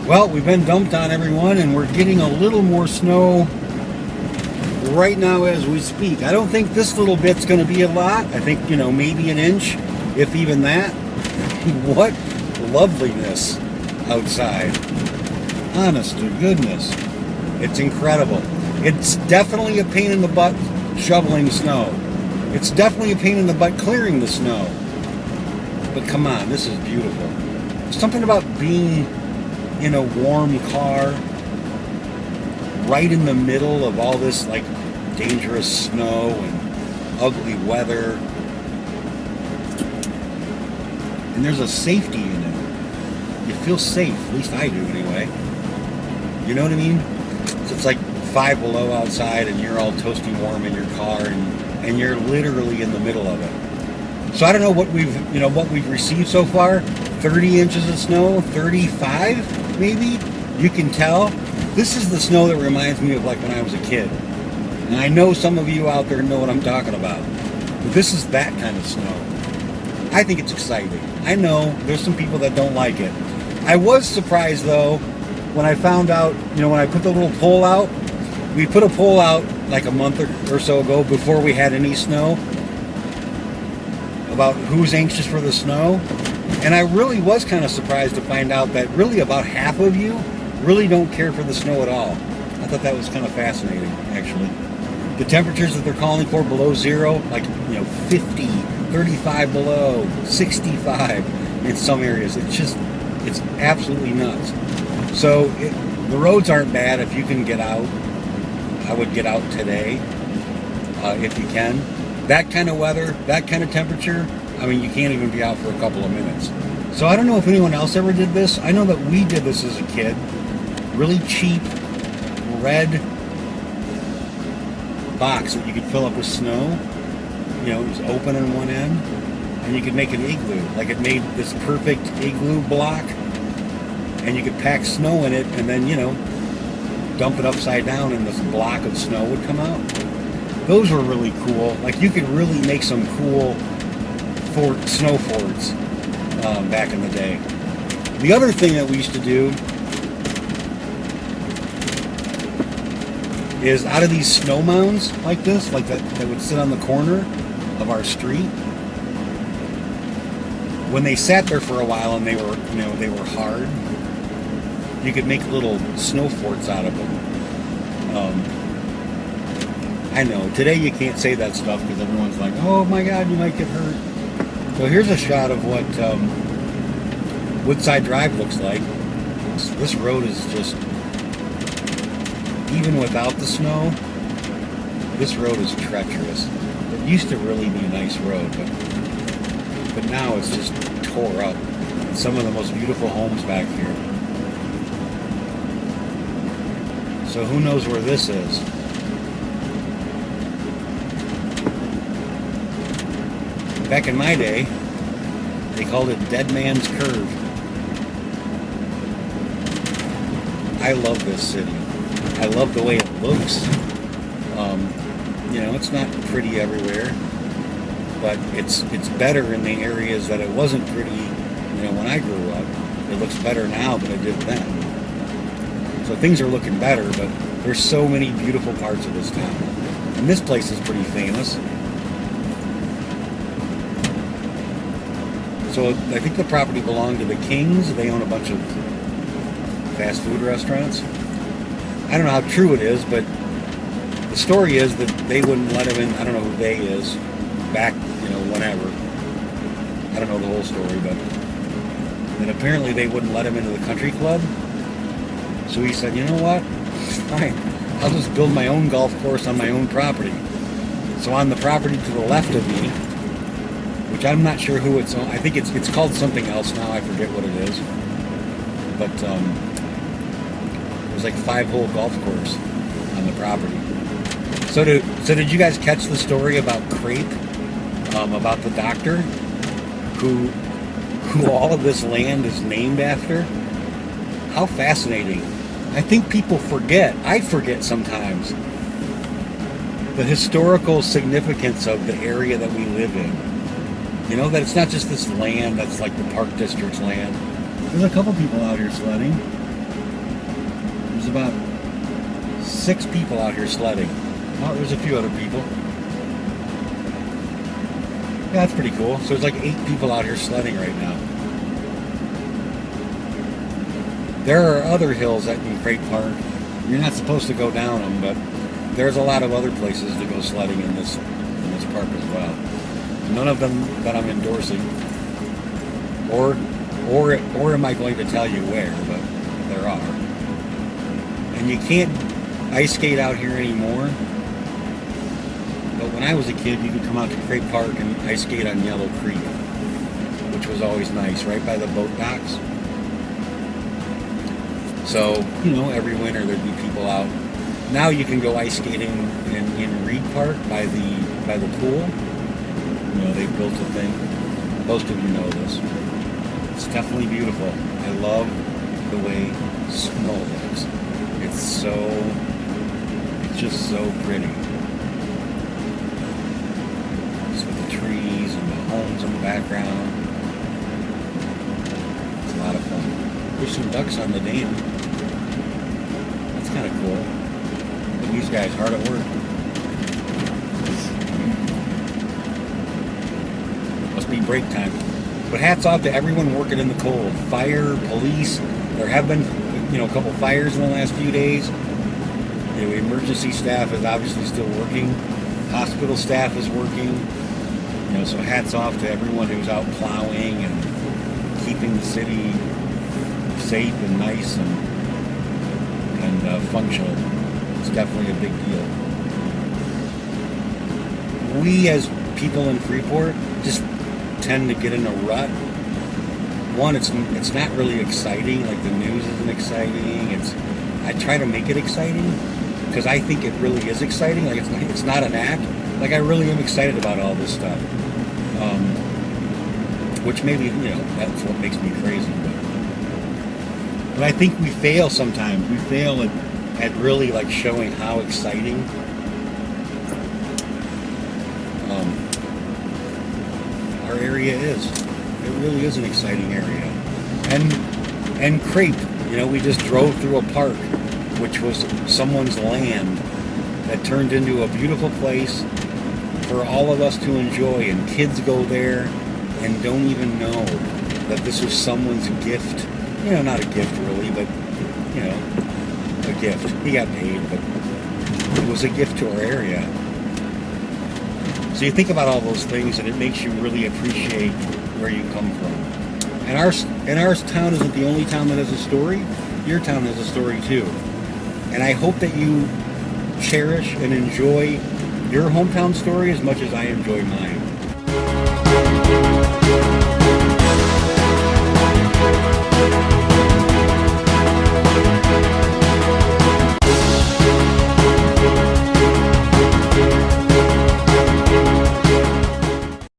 Well, we've been dumped on everyone, and we're getting a little more snow right now as we speak. I don't think this little bit's going to be a lot. I think, maybe an inch, if even that. What loveliness outside. Honest to goodness. It's incredible. It's definitely a pain in the butt shoveling snow. It's definitely a pain in the butt clearing the snow. But come on, this is beautiful. Something about being in a warm car right in the middle of all this like dangerous snow and ugly weather. And there's a safety in it. You feel safe, at least I do anyway. You know what I mean? So it's like 5 below outside and you're all toasty warm in your car and you're literally in the middle of it. So I don't know what we've received so far. 30 inches of snow, 35 maybe? You can tell. This is the snow that reminds me of like when I was a kid. And I know some of you out there know what I'm talking about. But this is that kind of snow. I think it's exciting. I know there's some people that don't like it. I was surprised though when I found out, when I put the little poll out. We put a poll out like a month or so ago before we had any snow about who's anxious for the snow. And I really was kind of surprised to find out that really about half of you really don't care for the snow at all. I thought that was kind of fascinating, actually. The temperatures that they're calling for below zero, like, 50, 35 below, 65 in some areas. It's absolutely nuts. So the roads aren't bad if you can get out. I would get out today if you can. That kind of weather, that kind of temperature, you can't even be out for a couple of minutes. So I don't know if anyone else ever did this. I know that we did this as a kid. Really cheap red box that you could fill up with snow. It was open on one end, and you could make an igloo. Like it made this perfect igloo block, and you could pack snow in it, and then dump it upside down, and this block of snow would come out. Those were really cool. Like you could really make some cool snow forts back in the day. The other thing that we used to do is out of these snow mounds like this, like that would sit on the corner of our street. When they sat there for a while and they were hard, you could make little snow forts out of them. I know today you can't say that stuff because everyone's like, "Oh my God, you might get hurt." So here's a shot of what Woodside Drive looks like. This road is just, even without the snow, this road is treacherous. It used to really be a nice road, but now it's just tore up. Some of the most beautiful homes back here. So who knows where this is? Back in my day, they called it Dead Man's Curve. I love this city. I love the way it looks. It's not pretty everywhere, but it's better in the areas that it wasn't pretty, when I grew up. It looks better now than it did then. So things are looking better, but there's so many beautiful parts of this town. And this place is pretty famous. So I think the property belonged to the Kings. They own a bunch of fast food restaurants. I don't know how true it is, but the story is that they wouldn't let him in. I don't know who they is. Back, whenever. I don't know the whole story, but then apparently they wouldn't let him into the country club. So he said, you know what? Fine. I'll just build my own golf course on my own property. So on the property to the left of me, which I'm not sure who it's on. I think it's called something else now. I forget what it is. But there's like 5-hole golf course on the property. So did you guys catch the story about Crepe? About the doctor who all of this land is named after? How fascinating. I think people forget. I forget sometimes the historical significance of the area that we live in. That it's not just this land that's like the Park District's land. There's a couple people out here sledding. There's about 6 people out here sledding. Oh, there's a few other people. Yeah, that's pretty cool. So there's like 8 people out here sledding right now. There are other hills in Great Park. You're not supposed to go down them, but there's a lot of other places to go sledding in this park as well. None of them that I'm endorsing, or am I going to tell you where? But there are. And you can't ice skate out here anymore. But when I was a kid, you could come out to Great Park and ice skate on Yellow Creek, which was always nice, right by the boat docks. So, every winter there'd be people out. Now you can go ice skating in Reed Park by the pool. They've built a thing. Most of you know this. It's definitely beautiful. I love the way snow looks. It's just so pretty. Just with the trees and the homes in the background. It's a lot of fun. There's some ducks on the dam. That's kind of cool. But these guys hard at work. Must be break time. But hats off to everyone working in the cold. Fire, police. There have been, a couple fires in the last few days. The emergency staff is obviously still working. Hospital staff is working. So hats off to everyone who's out plowing and keeping the city safe and nice and functional. It's definitely a big deal. We as people in Freeport just tend to get in a rut. One, it's not really exciting. Like the news isn't exciting. I try to make it exciting because I think it really is exciting. Like it's not an act. Like I really am excited about all this stuff. Which maybe that's what makes me crazy. But I think we fail sometimes. We fail at really like showing how exciting our area is. It really is an exciting area. And Crepe, we just drove through a park which was someone's land that turned into a beautiful place for all of us to enjoy, and kids go there and don't even know that this was someone's gift. Not a gift really, but a gift. He got paid, but it was a gift to our area. So you think about all those things and it makes you really appreciate where you come from. And our town isn't the only town that has a story. Your town has a story too. And I hope that you cherish and enjoy your hometown story as much as I enjoy mine.